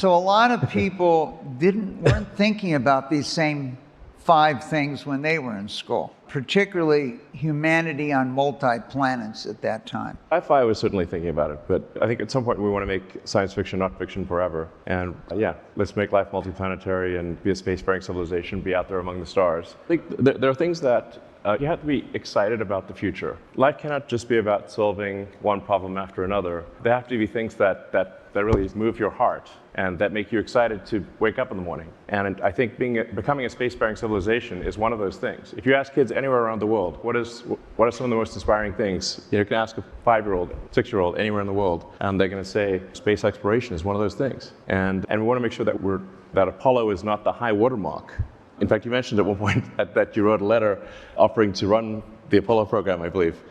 So a lot of people weren't thinking about these same 5 things when they were in school, particularly humanity on multi-planets at that time. Sci-fi was certainly thinking about it, but I think at some point we want to make science fiction not fiction forever. And yeah, let's make life multi-planetary and be a spacefaring civilization, be out there among the stars. I think there are things that you have to be excited about the future. Life cannot just be about solving one problem after another. There have to be things that really move your heart and that make you excited to wake up in the morning. And I think becoming a spacefaring civilization is one of those things. If you ask kids anywhere around the world, what are some of the most inspiring things? You can ask a 5-year-old, 6-year-old, anywhere in the world, and they're going to say space exploration is one of those things. And we want to make sure that Apollo is not the high watermark. In fact, you mentioned at one point that you wrote a letter offering to run the Apollo program, I believe.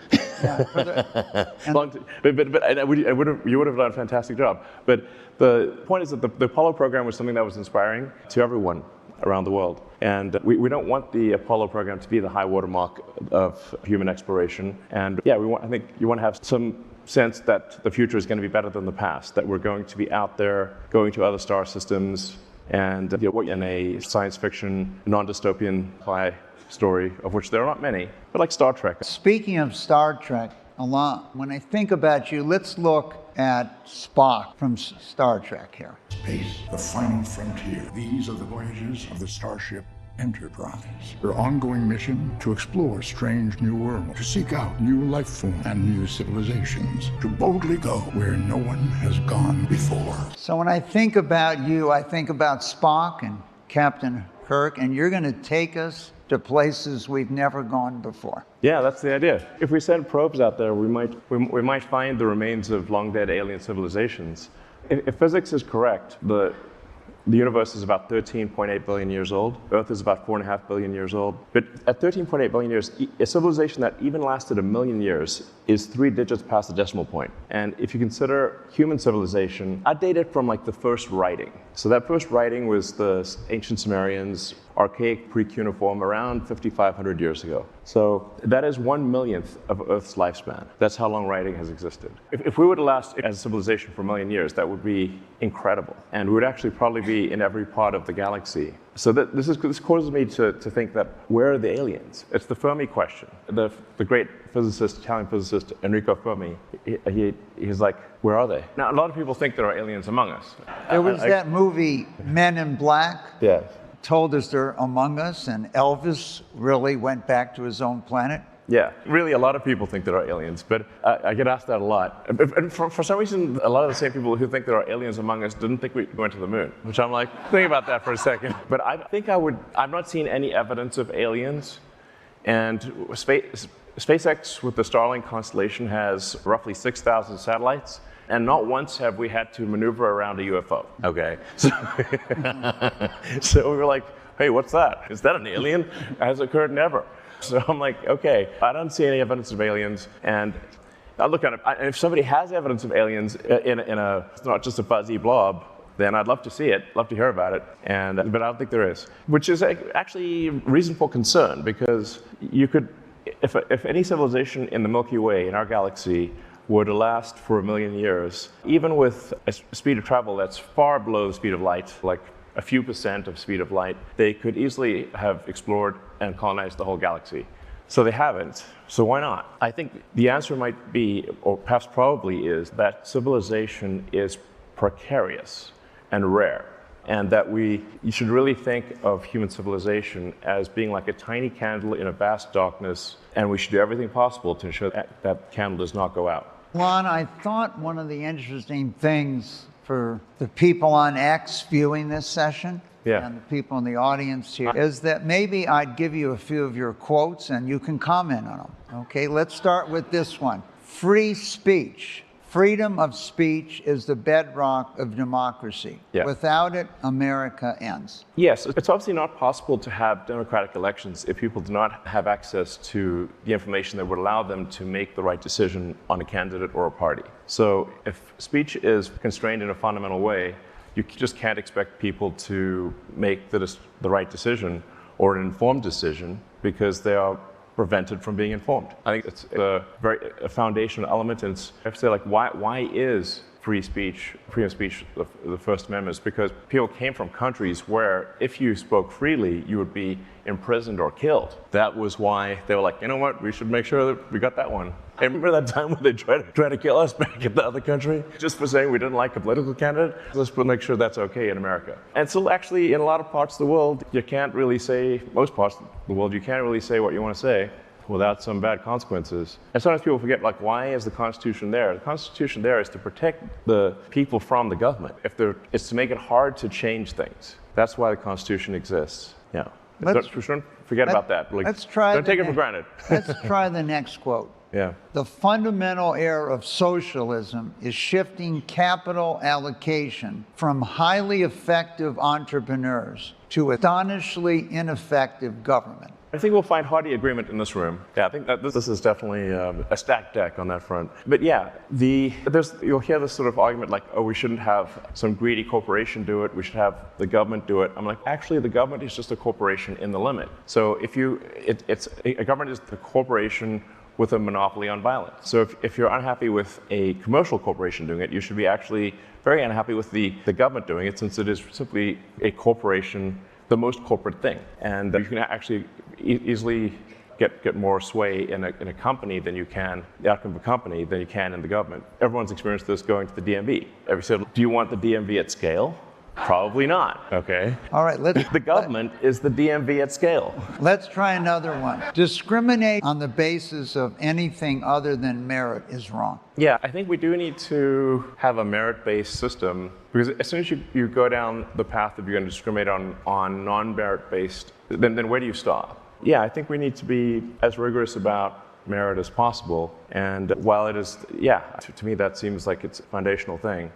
Yeah, you would have done a fantastic job. But the point is that the Apollo program was something that was inspiring to everyone around the world. And we don't want the Apollo program to be the high watermark of human exploration. And yeah, I think you want to have some sense that the future is going to be better than the past, that we're going to be out there, going to other star systems, and in a science fiction, non-dystopian sci-fi story, of which there are not many, but like Star Trek. Speaking of Star Trek, when I think about you, let's look at Spock from Star Trek here. Space, the final frontier. These are the voyages of the Starship Enterprise. Their ongoing mission to explore strange new worlds, to seek out new life forms and new civilizations, to boldly go where no one has gone before. So when I think about you, I think about Spock and Captain Kirk, and you're going to take us to places we've never gone before. Yeah, that's the idea. If we send probes out there, we might find the remains of long-dead alien civilizations. If physics is correct, the universe is about 13.8 billion years old. Earth is about 4.5 billion years old. But at 13.8 billion years, a civilization that even lasted 1 million years is 3 digits past the decimal point. And if you consider human civilization, I date it from like the first writing. So that first writing was the ancient Sumerians, archaic pre-cuneiform, around 5,500 years ago. So that is 1/millionth of Earth's lifespan. That's how long writing has existed. If we were to last as a civilization for 1 million years, that would be incredible. And we would actually probably be in every part of the galaxy. So this causes me to think that where are the aliens? It's the Fermi question. The great physicist, Italian physicist Enrico Fermi, he's like, where are they? Now, a lot of people think there are aliens among us. There was that movie, Men in Black. Yeah. Told us they're among us, and Elvis really went back to his own planet. Yeah, really, a lot of people think there are aliens, but I get asked that a lot. And for some reason, a lot of the same people who think there are aliens among us didn't think we went to the moon, which I'm like, think about that for a second. But I think I've not seen any evidence of aliens, and SpaceX with the Starlink constellation has roughly 6,000 satellites. And not once have we had to maneuver around a UFO. Okay. So we were like, hey, what's that? Is that an alien? Has occurred never. So I'm like, okay, I don't see any evidence of aliens. And I look at it, and if somebody has evidence of aliens in a not just a fuzzy blob, then I'd love to see it, love to hear about it. But I don't think there is, which is actually reason for concern, because you could, if any civilization in the Milky Way, in our galaxy, were to last for 1 million years, even with a speed of travel that's far below the speed of light, like a few % of speed of light, they could easily have explored and colonized the whole galaxy. So they haven't, so why not? I think the answer might be, or perhaps probably is, that civilization is precarious and rare, and that you should really think of human civilization as being like a tiny candle in a vast darkness, and we should do everything possible to ensure that candle does not go out. Lon, I thought one of the interesting things for the people on X viewing this session, and the people in the audience here, is that maybe I'd give you a few of your quotes and you can comment on them. Okay, let's start with this one. Free speech. Freedom of speech is the bedrock of democracy. Yeah. Without it, America ends. Yes, it's obviously not possible to have democratic elections if people do not have access to the information that would allow them to make the right decision on a candidate or a party. So if speech is constrained in a fundamental way, you just can't expect people to make the right decision or an informed decision, because they are prevented from being informed. I think it's a very foundational element, and I have to say, like, why is freedom of speech, the First Amendment, is because people came from countries where if you spoke freely, you would be imprisoned or killed. That was why they were like, you know what, we should make sure that we got that one. Hey, remember that time when they tried to kill us back in the other country? Just for saying we didn't like a political candidate? Let's make sure that's okay in America. And so actually, in a lot of parts of the world, you can't really say, most parts of the world, you can't really say what you want to say without some bad consequences. And sometimes people forget, like, why is the Constitution there? The Constitution there is to protect the people from the government. It's to make it hard to change things. That's why the Constitution exists. Yeah. Don't forget about that. Like, don't take it for granted. Let's try the next quote. Yeah. The fundamental error of socialism is shifting capital allocation from highly effective entrepreneurs to astonishingly ineffective government. I think we'll find hearty agreement in this room. Yeah, I think that this is definitely a stacked deck on that front. But yeah, you'll hear this sort of argument like, oh, we shouldn't have some greedy corporation do it, we should have the government do it. I'm like, actually, the government is just a corporation in the limit. So a government is the corporation with a monopoly on violence. So if you're unhappy with a commercial corporation doing it, you should be actually very unhappy with the government doing it, since it is simply a corporation, the most corporate thing. And you can actually easily get more sway in a company than you can, the outcome of a company, than you can in the government. Everyone's experienced this going to the DMV. Have you said, do you want the DMV at scale? Probably not, okay? All right, the government is the DMV at scale. Let's try another one. Discriminate on the basis of anything other than merit is wrong. Yeah, I think we do need to have a merit-based system, because as soon as you go down the path of you're going to discriminate on non-merit-based, then where do you stop? Yeah, I think we need to be as rigorous about merit as possible. And while it is, yeah, to me that seems like it's a foundational thing.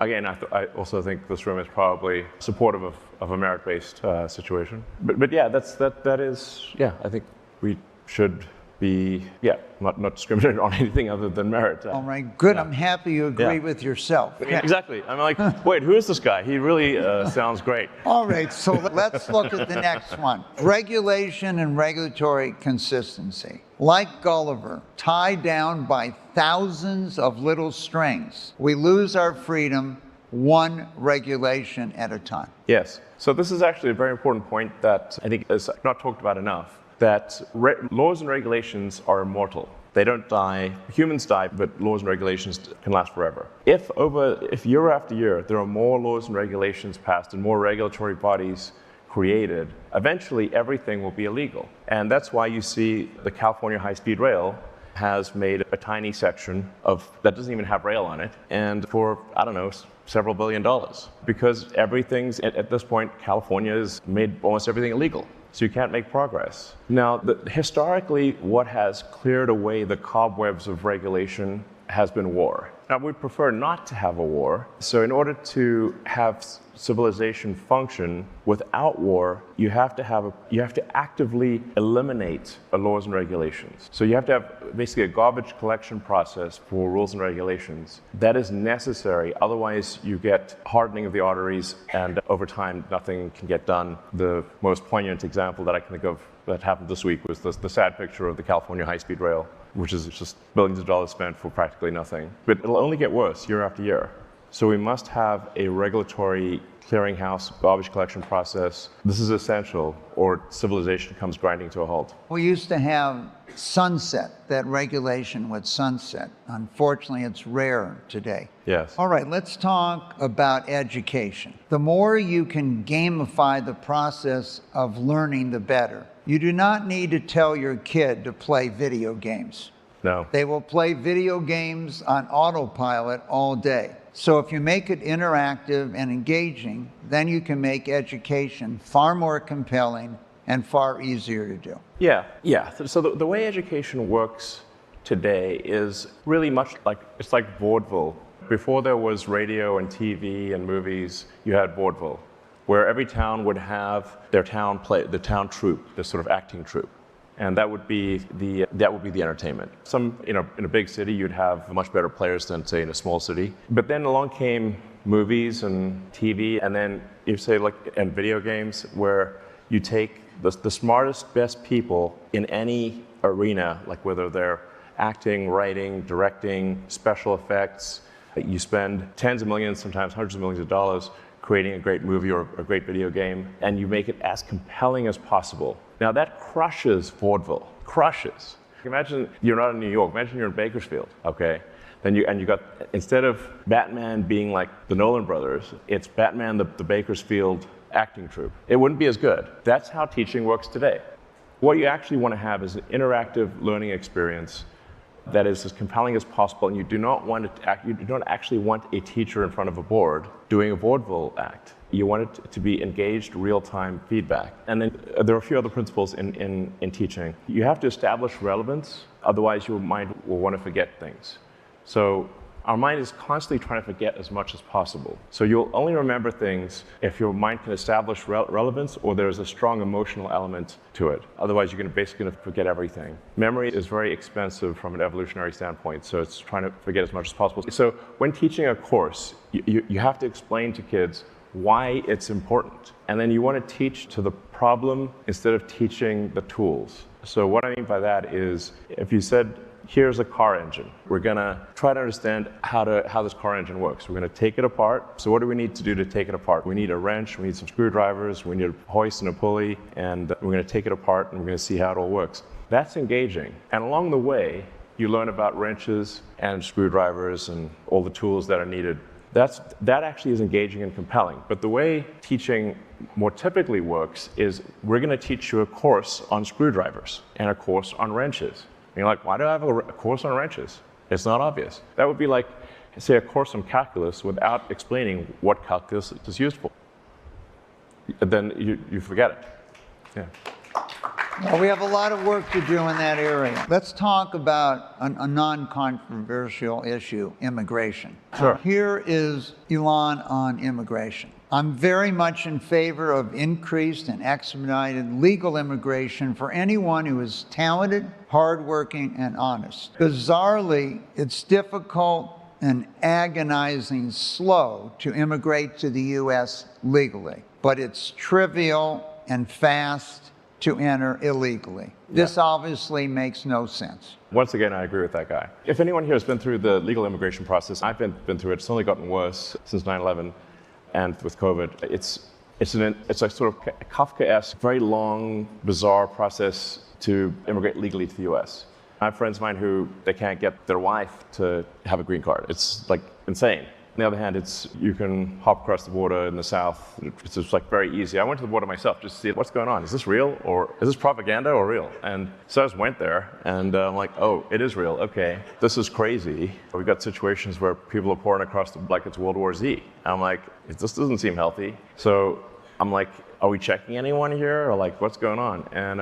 Again, I also think this room is probably supportive of a merit-based situation. But yeah, that is, yeah, I think we should be, yeah, not discriminated on anything other than merit. All right, good. Yeah. I'm happy you agree with yourself. Yeah. Exactly. I'm like, wait, who is this guy? He really sounds great. All right, so let's look at the next one. Regulation and regulatory consistency. Like Gulliver, tied down by thousands of little strings, we lose our freedom one regulation at a time. Yes. So this is actually a very important point that I think is not talked about enough, that laws and regulations are immortal. They don't die. Humans die, but laws and regulations can last forever. If year after year there are more laws and regulations passed and more regulatory bodies created, eventually everything will be illegal. And that's why you see the California high-speed rail has made a tiny section that doesn't even have rail on it, and for, I don't know, several $1 billion. Because at this point, California has made almost everything illegal. So you can't make progress. Now, historically, what has cleared away the cobwebs of regulation has been war. Now, we prefer not to have a war. So in order to have civilization function without war, you have to actively eliminate laws and regulations. So you have to have basically a garbage collection process for rules and regulations. That is necessary. Otherwise, you get hardening of the arteries, and over time, nothing can get done. The most poignant example that I can think of that happened this week was the sad picture of the California high-speed rail, which is just billions of dollars spent for practically nothing. But it'll only get worse year after year. So we must have a regulatory clearinghouse, garbage collection process. This is essential, or civilization comes grinding to a halt. We used to have sunset, that regulation would sunset. Unfortunately, it's rare today. Yes. All right, let's talk about education. The more you can gamify the process of learning, the better. You do not need to tell your kid to play video games. No. They will play video games on autopilot all day. So if you make it interactive and engaging, then you can make education far more compelling and far easier to do. Yeah. So the way education works today is really much like, it's like vaudeville. Before there was radio and TV and movies, you had vaudeville, where every town would have their town play, the town troupe, the sort of acting troupe. And that would be the entertainment. In a big city, you'd have much better players than, say, in a small city. But then along came movies and TV, and then you say and video games, where you take the smartest, best people in any arena, like whether they're acting, writing, directing, special effects, You spend tens of millions, sometimes hundreds of millions of dollars creating a great movie or a great video game, and you make it as compelling as possible. Now that crushes vaudeville, crushes. Imagine you're not in New York, imagine you're in Bakersfield, okay? Then you got, instead of Batman being like the Nolan brothers, it's Batman the Bakersfield acting troupe. It wouldn't be as good. That's how teaching works today. What you actually want to have is an interactive learning experience that is as compelling as possible, and you do not actually want a teacher in front of a board doing a vaudeville act. You want it to be engaged, real-time feedback. And then there are a few other principles in teaching. You have to establish relevance, otherwise your mind will want to forget things. So our mind is constantly trying to forget as much as possible. So you'll only remember things if your mind can establish relevance or there's a strong emotional element to it. Otherwise, you're basically going to forget everything. Memory is very expensive from an evolutionary standpoint, so it's trying to forget as much as possible. So when teaching a course, you have to explain to kids why it's important. And then you want to teach to the problem instead of teaching the tools. So what I mean by that is, if you said, here's a car engine. We're gonna try to understand how this car engine works. We're gonna take it apart. So what do we need to do to take it apart? We need a wrench, we need some screwdrivers, we need a hoist and a pulley, and we're gonna take it apart and we're gonna see how it all works. That's engaging. And along the way, you learn about wrenches and screwdrivers and all the tools that are needed. That actually is engaging and compelling. But the way teaching more typically works is we're gonna teach you a course on screwdrivers and a course on wrenches. And you're like, why do I have a course on wrenches? It's not obvious. That would be like, say, a course on calculus without explaining what calculus is used for. Then you forget it. Yeah. Well, we have a lot of work to do in that area. Let's talk about a non-controversial issue, immigration. Sure. Here is Elon on immigration. I'm very much in favor of increased and expedited legal immigration for anyone who is talented, hardworking, and honest. Bizarrely, it's difficult and agonizing slow to immigrate to the U.S. legally, but it's trivial and fast to enter illegally. This obviously makes no sense. Once again, I agree with that guy. If anyone here has been through the legal immigration process, I've been through it. It's only gotten worse since 9/11 and with COVID. It's a sort of Kafkaesque, very long, bizarre process to immigrate legally to the U.S. I have friends of mine who they can't get their wife to have a green card. It's like insane. On the other hand, you can hop across the border in the South. It's just like very easy. I went to the border myself just to see what's going on. Is this real or is this propaganda or real? And so I just went there and I'm like, oh, it is real. Okay, this is crazy. We've got situations where people are pouring across like it's World War Z. I'm like, this doesn't seem healthy. So I'm like, are we checking anyone here or like what's going on? And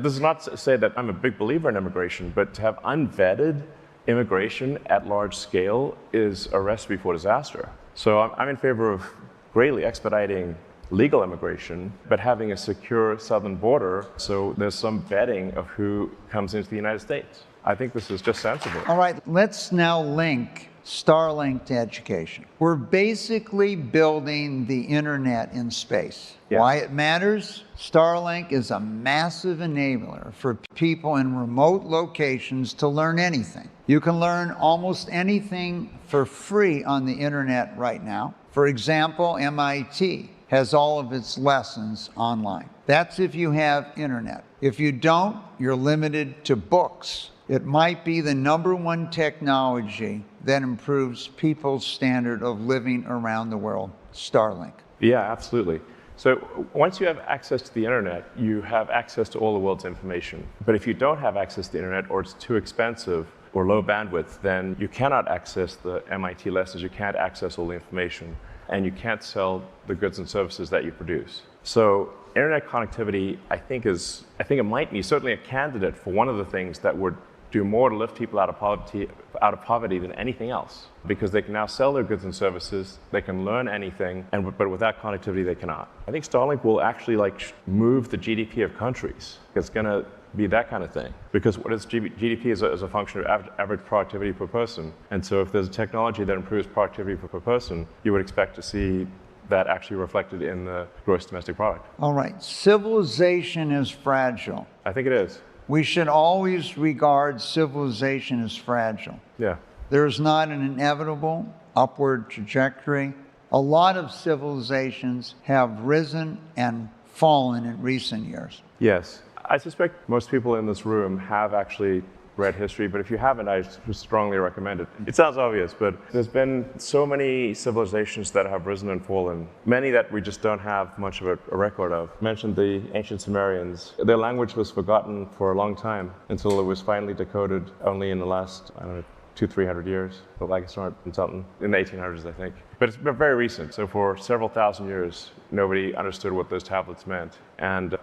this is not to say that I'm a big believer in immigration, but to have unvetted immigration at large scale is a recipe for disaster. So I'm in favor of greatly expediting legal immigration, but having a secure southern border so there's some vetting of who comes into the United States. I think this is just sensible. All right, let's now link Starlink to education. We're basically building the internet in space. Yeah. Why it matters? Starlink is a massive enabler for people in remote locations to learn anything. You can learn almost anything for free on the internet right now. For example, MIT has all of its lessons online. That's if you have internet. If you don't, you're limited to books. It might be the #1 technology that improves people's standard of living around the world, Starlink. Yeah, absolutely. So once you have access to the internet, you have access to all the world's information. But if you don't have access to the internet or it's too expensive or low bandwidth, then you cannot access the MIT lessons, you can't access all the information, and you can't sell the goods and services that you produce. So internet connectivity, I think it might be certainly a candidate for one of the things that would do more to lift people out of poverty than anything else, because they can now sell their goods and services, they can learn anything, but without connectivity they cannot. I think Starlink will actually move the GDP of countries. It's going to be that kind of thing, because what is GDP is a function of average productivity per person. And so if there's a technology that improves productivity per person, you would expect to see that actually reflected in the gross domestic product. All right, civilization is fragile. I think it is. We should always regard civilization as fragile. Yeah. There is not an inevitable, upward trajectory. A lot of civilizations have risen and fallen in recent years. Yes. I suspect most people in this room have actually read history, but if you haven't, I strongly recommend it. It sounds obvious, but there's been so many civilizations that have risen and fallen, many that we just don't have much of a record of. I mentioned the ancient Sumerians. Their language was forgotten for a long time until it was finally decoded only in the last, 200-300 years, but like it's not something in the 1800s, I think. But it's been very recent, so for several thousand years, nobody understood what those tablets meant. And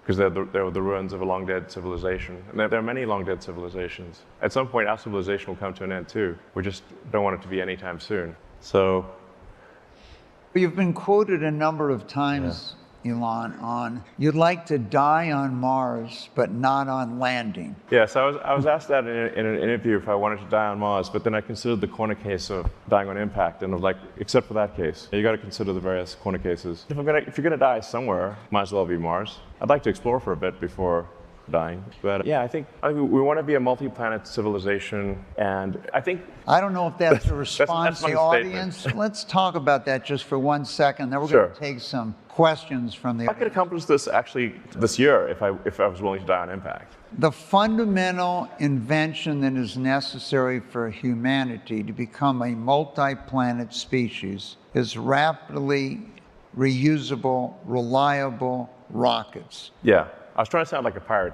because they were the ruins of a long-dead civilization. And there are many long-dead civilizations. At some point, our civilization will come to an end too. We just don't want it to be anytime soon. So, you've been quoted a number of times, Elon, on you'd like to die on Mars, but not on landing. Yeah, so I was asked that in an interview if I wanted to die on Mars, but then I considered the corner case of dying on impact, and I was like, except for that case, you got to consider the various corner cases. If you're gonna die somewhere, might as well be Mars. I'd like to explore for a bit before dying, but yeah, I think we want to be a multi-planet civilization, and I don't know if that's a response to the audience. Let's talk about that just for 1 second. Then we're going to take some questions from the audience. I could accomplish this actually this year if I was willing to die on impact. The fundamental invention that is necessary for humanity to become a multi-planet species is rapidly reusable, reliable rockets. Yeah. I was trying to sound like a pirate,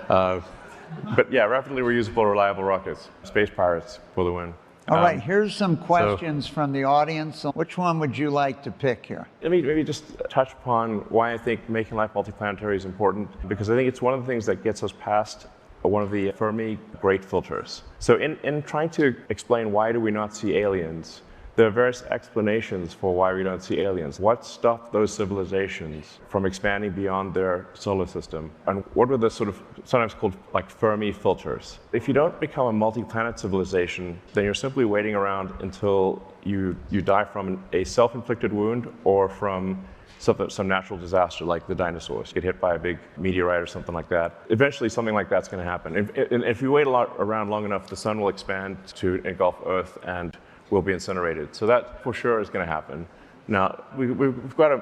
but yeah, rapidly reusable, reliable rockets. Space pirates for the win. All right, here's some questions from the audience. Which one would you like to pick here? Let me maybe just touch upon why I think making life multiplanetary is important, because I think it's one of the things that gets us past one of the Fermi great filters. So in trying to explain why do we not see aliens, there are various explanations for why we don't see aliens. What stopped those civilizations from expanding beyond their solar system? And what were the sort of sometimes called like Fermi filters? If you don't become a multi-planet civilization, then you're simply waiting around until you die from a self-inflicted wound or from some natural disaster like the dinosaurs, get hit by a big meteorite or something like that. Eventually something like that's going to happen. If you wait around long enough, the sun will expand to engulf Earth and will be incinerated. So that for sure is going to happen. Now, we've got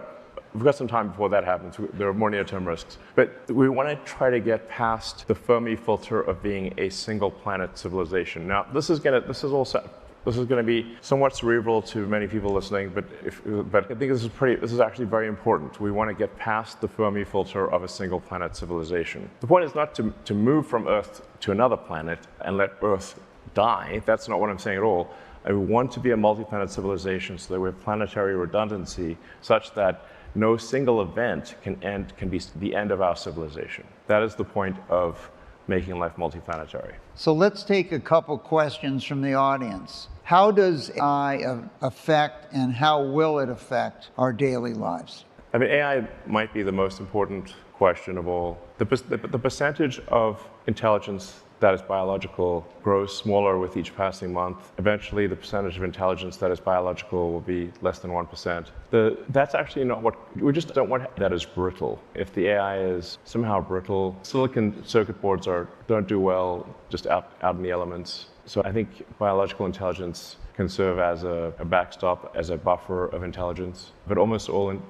some time before that happens. There are more near-term risks. But we want to try to get past the Fermi filter of being a single planet civilization. Now, this is going to be somewhat cerebral to many people listening, but I think this is actually very important. We want to get past the Fermi filter of a single planet civilization. The point is not to move from Earth to another planet and let Earth die. That's not what I'm saying at all. I want to be a multi-planet civilization so that we have planetary redundancy such that no single event can be the end of our civilization. That is the point of making life multi-planetary. So let's take a couple questions from the audience. How does AI affect and how will it affect our daily lives? I mean, AI might be the most important question of all. The percentage of intelligence that is biological grows smaller with each passing month. Eventually, the percentage of intelligence that is biological will be less than 1%. That's actually not what, we just don't want that as brittle. If the AI is somehow brittle, silicon circuit boards don't do well just out in the elements. So I think biological intelligence can serve as a backstop, as a buffer of intelligence. But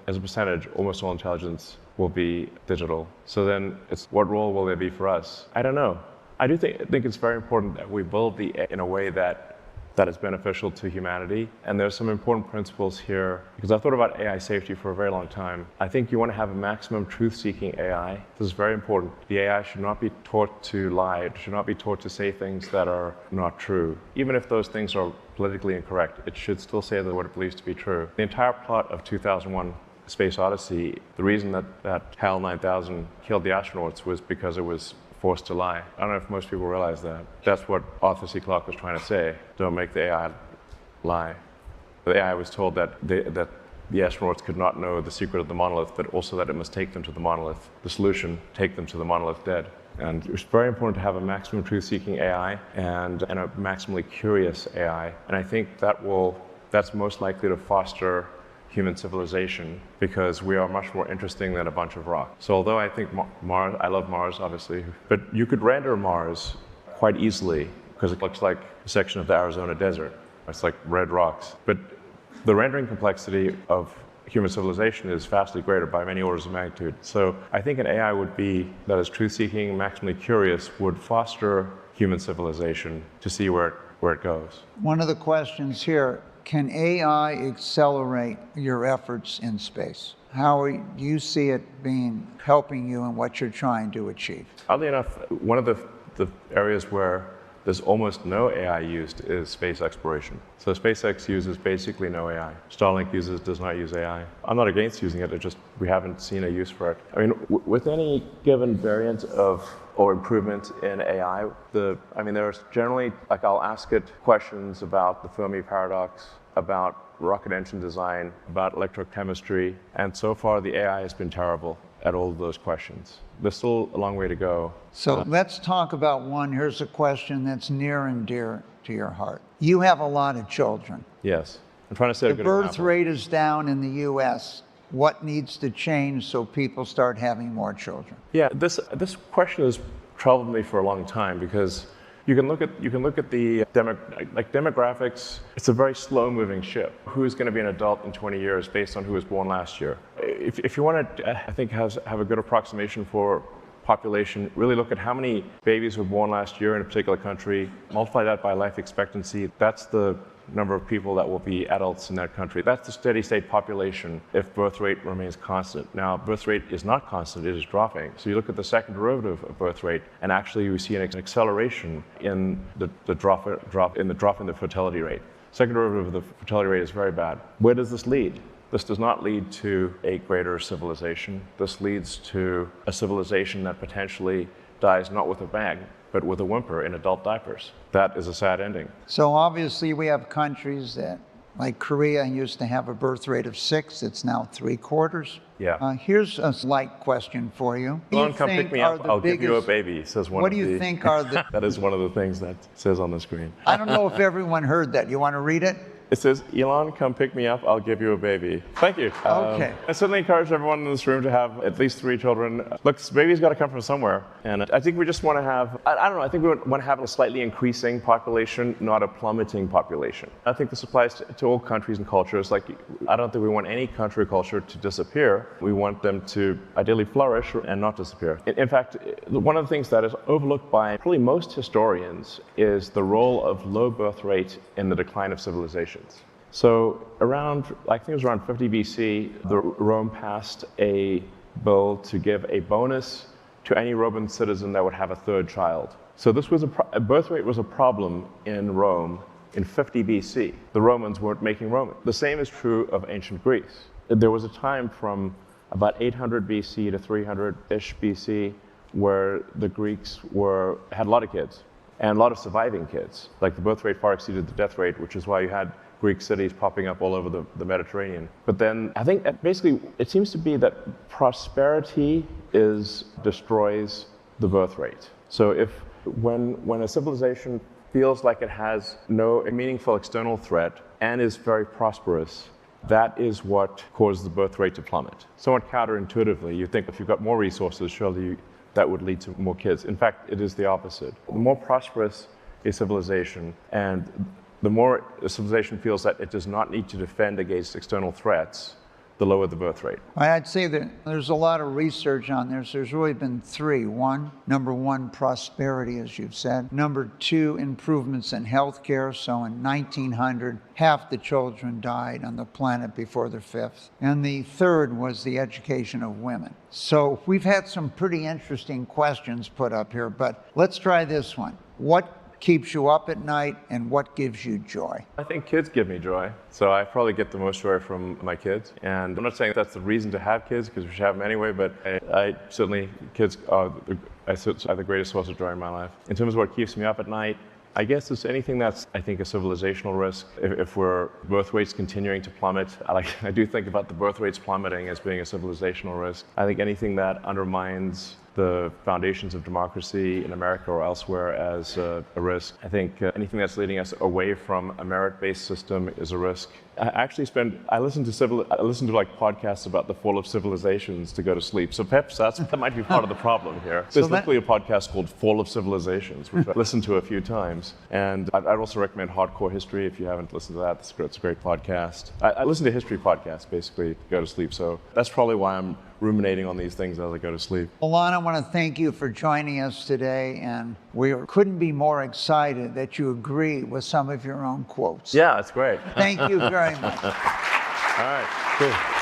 as a percentage, almost all intelligence will be digital. So then what role will there be for us? I don't know. I think it's very important that we build the AI in a way that is beneficial to humanity. And there's some important principles here, because I've thought about AI safety for a very long time. I think you want to have a maximum truth-seeking AI. This is very important. The AI should not be taught to lie. It should not be taught to say things that are not true. Even if those things are politically incorrect, it should still say what it believes to be true. The entire plot of 2001 Space Odyssey, the reason that HAL 9000 killed the astronauts was because it was forced to lie. I don't know if most people realize that. That's what Arthur C. Clarke was trying to say. Don't make the AI lie. The AI was told that the astronauts could not know the secret of the monolith, but also that it must take them to the monolith. The solution, take them to the monolith dead. And it's very important to have a maximum truth-seeking AI and a maximally curious AI. And I think that's most likely to foster human civilization, because we are much more interesting than a bunch of rock. So although I think Mars, I love Mars obviously, but you could render Mars quite easily because it looks like a section of the Arizona desert. It's like red rocks. But the rendering complexity of human civilization is vastly greater by many orders of magnitude. So I think an AI that is truth-seeking, maximally curious, would foster human civilization to see where it goes. One of the questions here, can AI accelerate your efforts in space? How do you see it helping you in what you're trying to achieve? Oddly enough, one of the areas where there's almost no AI used is space exploration. So SpaceX uses basically no AI. Starlink does not use AI. I'm not against using it, we haven't seen a use for it. I mean, with any given variant or improvement in AI, there's generally, like, I'll ask it questions about the Fermi paradox, about rocket engine design, about electrochemistry, and so far the AI has been terrible at all of those questions. There's still a long way to go. So let's talk about one. Here's a question that's near and dear to your heart. You have a lot of children. Yes. I'm trying to set a good example. The birth rate is down in the U.S. What needs to change so people start having more children? Yeah, this question has troubled me for a long time, because you can look at the demographics. It's a very slow-moving ship. Who's going to be an adult in 20 years based on who was born last year? If you want to, I think, have a good approximation for population, really look at how many babies were born last year in a particular country, multiply that by life expectancy. That's the number of people that will be adults in that country. That's the steady state population if birth rate remains constant. Now, birth rate is not constant, it is dropping. So you look at the second derivative of birth rate, and actually we see an acceleration in the drop in the fertility rate. Second derivative of the fertility rate is very bad. Where does this lead? This does not lead to a greater civilization. This leads to a civilization that potentially dies not with a bang, but with a whimper in adult diapers. That is a sad ending. So obviously we have countries that, like Korea, used to have a birth rate of 6, it's now 3/4. Yeah. Here's a light question for you. Elon, come pick me up, I'll give you a baby, says one What of do you the... think are the... That is one of the things that says on the screen. I don't know if everyone heard that. You want to read it? It says, Elon, come pick me up, I'll give you a baby. Thank you. Okay. I certainly encourage everyone in this room to have at least 3 children. Look, this baby's got to come from somewhere. And I think we just want to have, I don't know, I think we want to have a slightly increasing population, not a plummeting population. I think this applies to all countries and cultures. Like, I don't think we want any country or culture to disappear. We want them to ideally flourish and not disappear. In fact, one of the things that is overlooked by probably most historians is the role of low birth rate in the decline of civilization. So I think it was around 50 BC, Rome passed a bill to give a bonus to any Roman citizen that would have a 3rd child. So this was birth rate was a problem in Rome in 50 BC. The Romans weren't making Roman. The same is true of ancient Greece. There was a time from about 800 BC to 300-ish BC where the Greeks had a lot of kids and a lot of surviving kids. Like, the birth rate far exceeded the death rate, which is why you had Greek cities popping up all over the Mediterranean. But then I think basically it seems to be that prosperity destroys the birth rate. So when a civilization feels like it has no meaningful external threat and is very prosperous, that is what causes the birth rate to plummet. Somewhat counterintuitively, you think if you've got more resources, surely that would lead to more kids. In fact, it is the opposite. The more prosperous a civilization, and the more a civilization feels that it does not need to defend against external threats, the lower the birth rate. I'd say that there's a lot of research on this. There's really been 3. Number one, prosperity, as you've said. Number 2, improvements in healthcare. So in 1900, half the children died on the planet before their 5th. And the 3rd was the education of women. So we've had some pretty interesting questions put up here, but let's try this one. What keeps you up at night, and what gives you joy? I think kids give me joy. So I probably get the most joy from my kids. And I'm not saying that's the reason to have kids, because we should have them anyway, but I certainly, kids are the greatest source of joy in my life. In terms of what keeps me up at night, I guess it's anything that's, I think, a civilizational risk. If birth rates continuing to plummet, I do think about the birth rates plummeting as being a civilizational risk. I think anything that undermines the foundations of democracy in America or elsewhere as a risk. I think anything that's leading us away from a merit-based system is a risk. I listen to like podcasts about the fall of civilizations to go to sleep. So perhaps that might be part of the problem here. There's literally a podcast called Fall of Civilizations, which I listened to a few times. And I'd also recommend Hardcore History if you haven't listened to that. It's a great podcast. I listen to history podcasts basically to go to sleep. So that's probably why I'm ruminating on these things as I go to sleep. Elon, I want to thank you for joining us today, and we couldn't be more excited that you agree with some of your own quotes. Yeah, that's great. Thank you very much. All right, cool.